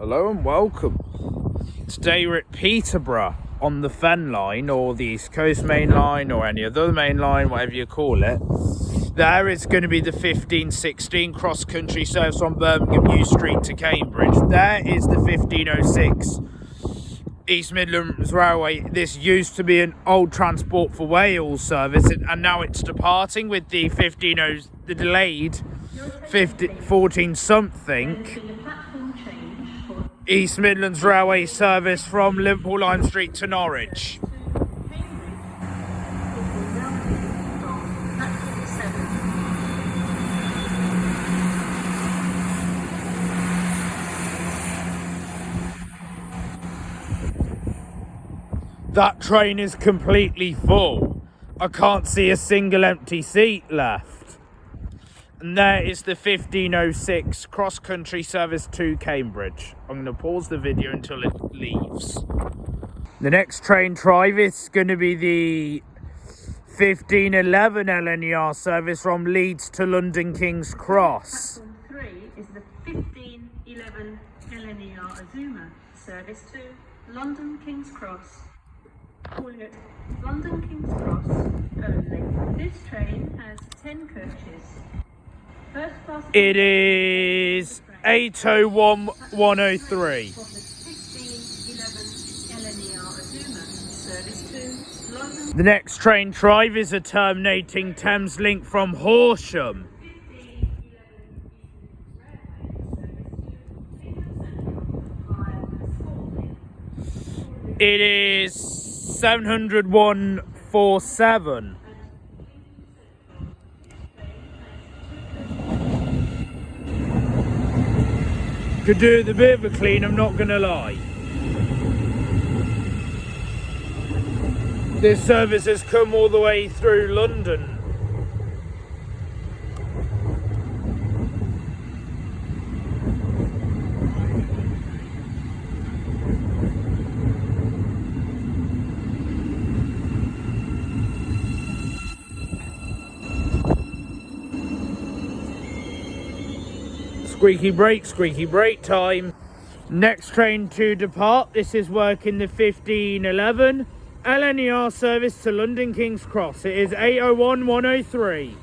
Hello and welcome. Today we're at Peterborough on the Fen line, or the East Coast main line, or any other main line, whatever you call it. There is going to be the 1516 cross-country service from Birmingham New Street to Cambridge. There is the 1506 East Midlands Railway. This used to be an old Transport for Wales service, and now it's departing with the the delayed 14 something East Midlands Railway service from Liverpool Lime Street to Norwich. That train is completely full. I can't see a single empty seat left. And there is the 1506 cross-country service to Cambridge. I'm going to pause the video until it leaves. The next train drive is going to be the 1511 LNER service from Leeds to London King's Cross. Platform 3 is the 1511 LNER Azuma service to London King's Cross. Calling it London King's Cross only. This train has 10 coaches. First class. It is 801103. The next train drive is a terminating Thames Link from Horsham. It is 70147. Could do with a bit of a clean, I'm not gonna lie. This service has come all the way through London. Squeaky brake time. Next train to depart. This is working the 1511 LNER service to London King's Cross. It is 801103.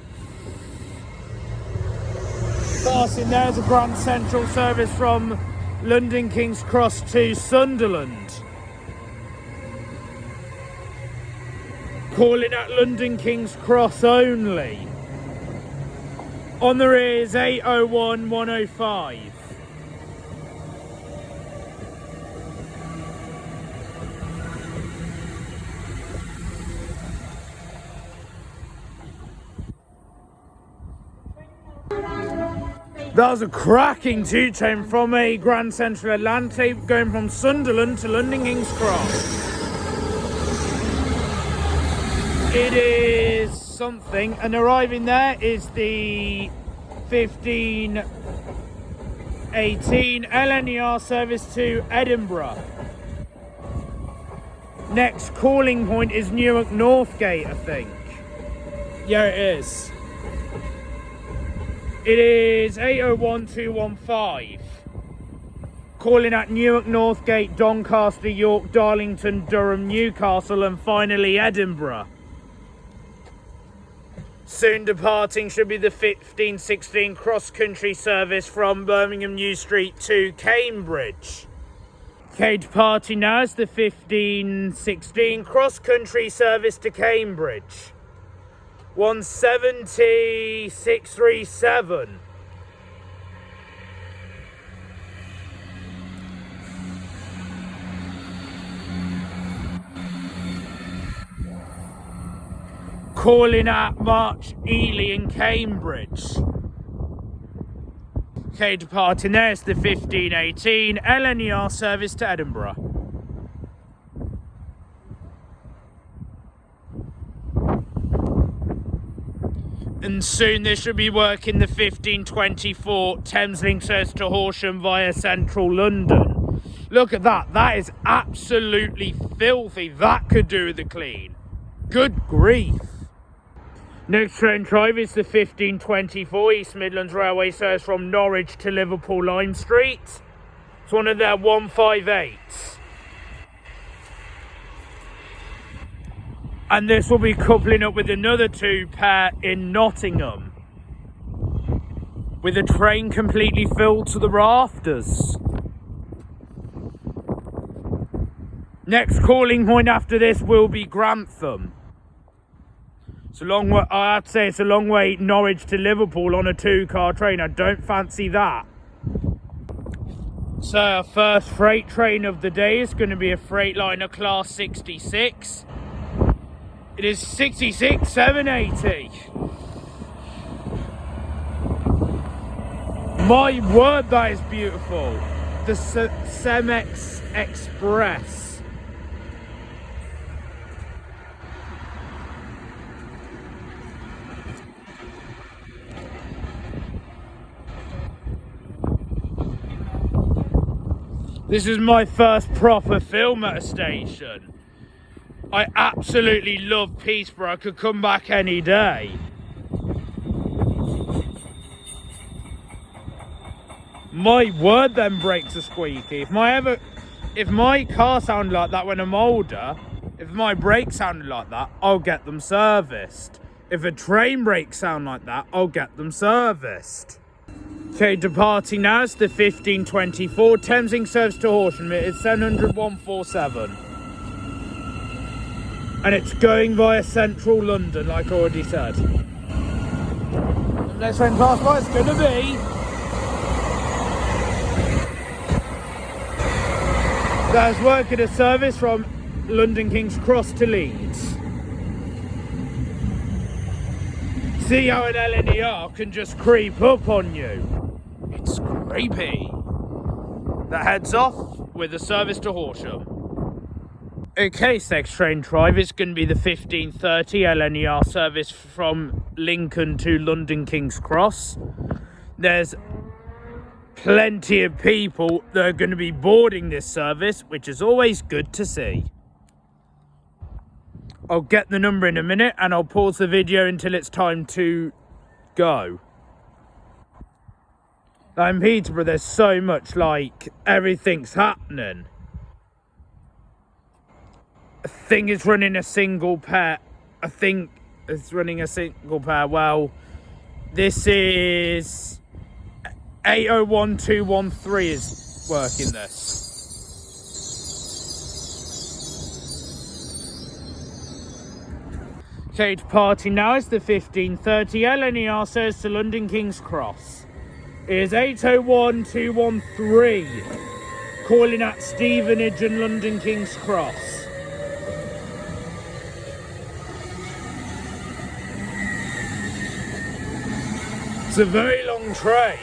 Passing there is a Grand Central service from London King's Cross to Sunderland. Calling at London King's Cross only. On there is 801105. That was a cracking two-train from a Grand Central Atlantic going from Sunderland to London King's Cross. It is something, and arriving there is the 1518 LNER service to Edinburgh. Next calling point is Newark Northgate, I think. Yeah, it is. It is 801215. Calling at Newark Northgate, Doncaster, York, Darlington, Durham, Newcastle, and finally Edinburgh. Soon departing should be the 1516 cross-country service from Birmingham New Street to Cambridge. Okay, departing now is the 1516 cross-country service to Cambridge. 17637. Calling at March, Ely and Cambridge. Okay, departing there is the 1518 LNER service to Edinburgh. And soon this should be working the 1524 Thameslink service to Horsham via central London. Look at that, that is absolutely filthy. That could do with a clean. Good grief. Next train drive is the 1524 East Midlands Railway service from Norwich to Liverpool Lime Street. It's one of their 158s. And this will be coupling up with another 2 pair in Nottingham, with a train completely filled to the rafters. Next calling point after this will be Grantham. It's a long way, I'd say it's a long way Norwich to Liverpool on a 2-car train. I don't fancy that. So our first freight train of the day is going to be a Freightliner Class 66. It is 66,780. My word, that is beautiful. The Cemex Express. This is my first proper film at a station. I absolutely love Peterborough. I could come back any day. My word, them brakes are squeaky. If my car sounded like that when I'm older, if my brakes sounded like that, I'll get them serviced. If a train brakes sound like that, I'll get them serviced. Okay, departing now is the 1524 Thameslink service to Horsham. It's 700-147. And it's going via central London, like I already said. The next train pass by is going to be that's working a service from London King's Cross to Leeds. See how an LNER can just creep up on you? It's creepy. That heads off with a service to Horsham. Okay, next train drive is going to be the 1530 LNER service from Lincoln to London King's Cross. There's plenty of people that are going to be boarding this service, which is always good to see. I'll get the number in a minute and I'll pause the video until it's time to go. Now in Peterborough, there's so much, like, everything's happening. I think it's running a single pair. Well, this is 801213 is working this. Okay, departing now is the 1530 LNER service to London King's Cross. It is 801213, calling at Stevenage and London King's Cross. It's a very long train.